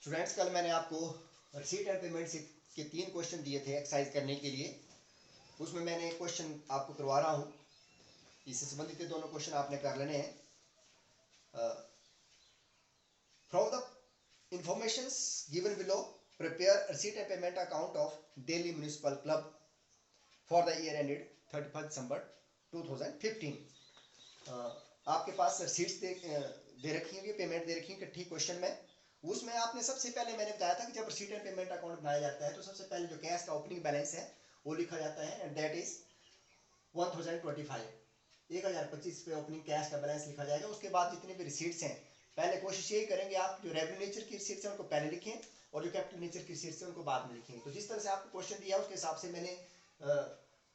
Students, कल मैंने आपको रिसीट एंड पेमेंट के 3 क्वेश्चन दिए थे एक्सरसाइज करने के लिए। उसमें मैंने क्वेश्चन आपको करवा रहा हूँ, इससे संबंधित दोनों क्वेश्चन आपने कर लेने हैं। From the information given below, prepare receipt and payment account of Delhi municipal club for the year ended 31 दिसंबर 2015। आपके पास रिसीट्स दे रखी होंगी, पेमेंट दे रखी है इकट्ठी क्वेश्चन में। उसमें आपने सबसे पहले मैंने बताया था कि जब रिसीट एंड पेमेंट अकाउंट बनाया जाता है तो सबसे पहले जो कैश का ओपनिंग बैलेंस है वो लिखा जाता है, एंड दैट इज 1025 पे ओपनिंग कैश का बैलेंस लिखा जाएगा। उसके बाद जितने भी रिसीट्स हैं, पहले कोशिश यही करेंगे आप जो रेवेन्यू नेचर की रिसीट्स हैं उनको पहले लिखें और जो कैपिटल नेचर की रिसीट्स हैं उनको बाद में लिखें। तो जिस तरह से आपको क्वेश्चन दिया उसके हिसाब से मैंने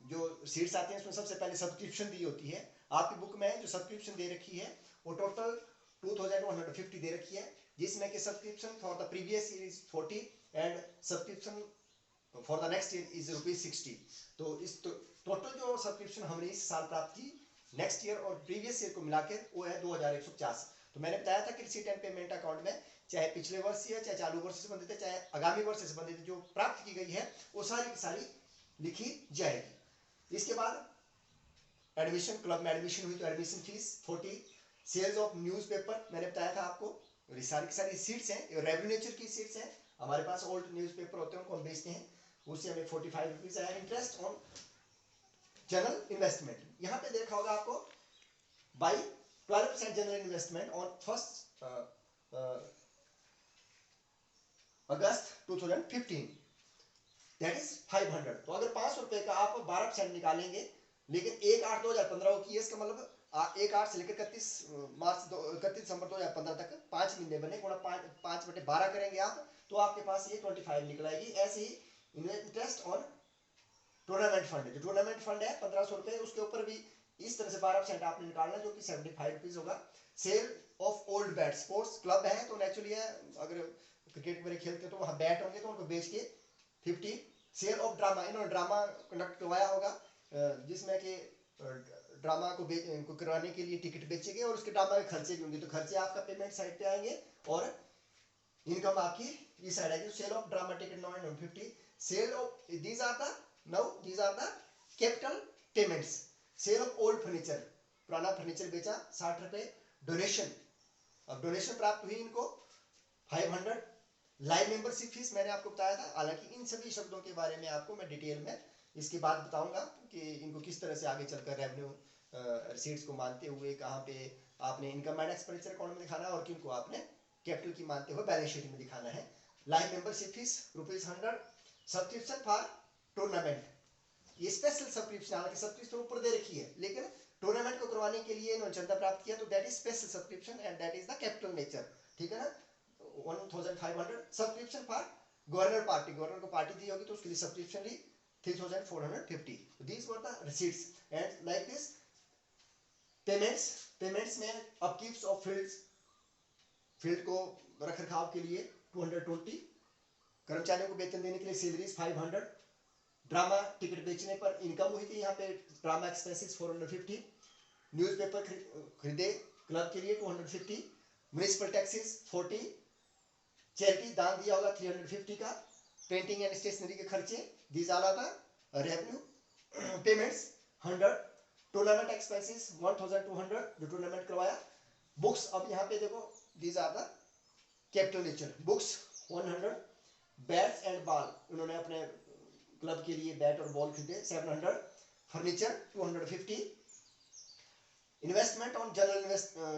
जो रिसीट्स आते हैं उसमें सबसे पहले सब्सक्रिप्शन दी होती है। आपकी बुक में जो सब्सक्रिप्शन दे रखी है वो टोटल 2150 दे रखी है, जिसमें कि subscription for the previous year is 40 and subscription for the next year is ₹60। तो इस टोटल जो सब्सक्रिप्शन हमने इस साल प्राप्त की नेक्स्ट ईयर और प्रीवियस ईयर को मिलाकर वो है 2150। तो मैंने बताया था कि रिसीट एंड पेमेंट अकाउंट में चाहे पिछले वर्ष है, चाहे चालू वर्ष से संबंधित है, चाहे आगामी वर्ष से संबंधित जो प्राप्त की गई है वो सारी की सारी लिखी जाएगी। इसके बाद एडमिशन, क्लब में एडमिशन हुई तो admission fees 40। Sales of newspaper मैंने बताया था आपको, सारी की सारी सीट्स हैं, रेवेन्यू नेचर की सीट्स हैं। हमारे पास ओल्ड न्यूज़पेपर होते हैं उनको हम बेचते हैं, उससे हमें 45 रुपीज आया। इंटरेस्ट ऑन जनरल इन्वेस्टमेंट, यहाँ पे देखा होगा आपको, by 12% general investment on 1 August 2015 that is 500। तो अगर 500 रुपए का आप 12% निकालेंगे, लेकिन 1/8/2015 को किया, इसका मतलब 1/8 से लेकर 31 दिसंबर 2015 तक 5 महीने बने, गुणा 5/12 करेंगे आप तो आपके पास ये 25 निकल आएगी। ऐसे ही इंटरेस्ट ऑन टूर्नामेंट फंड, जो टूर्नामेंट फंड है 1500 रुपए, उसके ऊपर भी इस तरह से 12% आपने निकालना जो कि 75 रुपीज होगा। Sale of old bat, sports club है तो नेचुरली है, अगर क्रिकेट वगैरह खेलते हैं तो वहां बैट होंगे तो उनको बेच के 50। सेल ऑफ ड्रामा, इन्होंने ड्रामा कंडक्ट करवाया होगा जिसमें कि ड्रामा को करवाने के लिए टिकट बेचेंगे और उसके ड्रामा के खर्चे भी होंगे, तो खर्चे आपका पेमेंट साइड पे आएंगे और इनकम आपकी इस साइड आएगी। Sale of drama ticket 950। Sale of these are the capital payments. Sale of old furniture, पुराना फर्नीचर बेचा 60 रुपए। डोनेशन, अब डोनेशन प्राप्त हुई इनको 500। लाइव मेंबरशिप फीस मैंने आपको बताया था, हालांकि इन सभी शब्दों के बारे में आपको मैं डिटेल में इसके बाद बताऊंगा कि इनको किस तरह से आगे चलकर रेवेन्यू रिसीट्स को मानते हुए कहाँ पे आपने इनकम एंड एक्सपेंडिचर अकाउंट में दिखाना है और किनको आपने कैपिटल की मानते हुए बैलेंस शीट में दिखाना है। Live membership fees ₹100। Subscription for tournament, ये स्पेशल सब्सक्रिप्शन, हालांकि सब्सक्रिप्शन ऊपर दे रखी है लेकिन टूर्नामेंट को करवाने के लिए इन्होंने चंदा प्राप्त किया तो that is special subscription and that is the capital nature, ठीक है ना। 1500 subscription for governor party, governor को पार्टी दी होगी तो उसके लिए सब्सक्रिप्शन ली 3450। These were the receipts and like this payments में अपकीप्स ऑफ फील्ड को रख रखाव के लिए 220। कर्मचारियों को वेतन देने के लिए सैलरीज 500। ड्रामा टिकट बेचने पर इनकम हुई थी, यहाँ पे ड्रामा एक्सपेंसेस 450। न्यूज़पेपर खरीदे क्लब के लिए 250। Municipal taxes 40। चैरिटी दान दिया होगा 350 का। पेंटिंग एंड स्टेशनरी के खर्चे, these are the revenue payments 100। Tournament expenses 1200 जो टूर्नामेंट करवाया। बुक्स, अब यहाँ पे देखो these are the capital nature, books 100। Bats and ball, उन्होंने अपने क्लब के लिए बैट और बॉल खरीदे 700। Furniture 250। Investment on general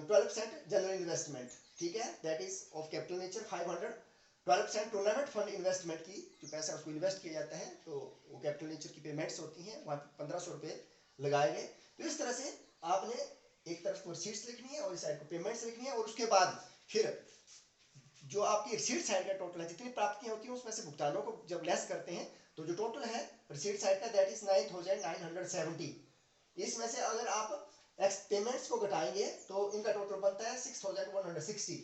12% general investment, ठीक है, that is of capital nature 500। 12% tournament fund investment की जो पैसा उसको इन्वेस्ट किया जाता है तो वो कैपिटल नेचर की पेमेंट्स होती हैं, वहाँ 1500 रुपये लगाए गए। तो इस तरह से आपने एक तरफ को रिसीट्स लिखनी है और इस साइड को पेमेंट्स लिखनी है और उसके बाद फिर जो आपकी रिसीट साइड का टोटल है, जितनी प्राप्तियां होती हैं उसमें से भुगतानों को जब लेस करते हैं तो जो टोटल है रिसीट साइड का दैट इज 9970। इसमें से अगर आप पेमेंट्स को घटाएंगे तो इनका टोटल बनता है 6160।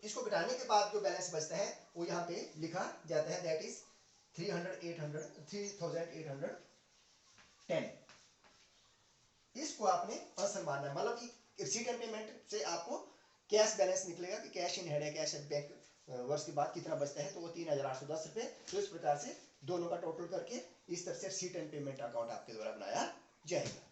इसको घटाने के बाद जो बैलेंस बचता है वो यहाँ पे लिखा जाता है दैट इज 3810। इसको आपने आंसर मानना है, मतलब रिसीट एंड पेमेंट से आपको कैश बैलेंस निकलेगा कि कैश इन हैंड है, कैश एट बैंक वर्ष के बाद कितना बचता है, तो वो 3,810 रुपये। तो इस प्रकार से दोनों का टोटल करके इस तरह से शीट एंड पेमेंट अकाउंट आपके द्वारा बनाया जाएगा।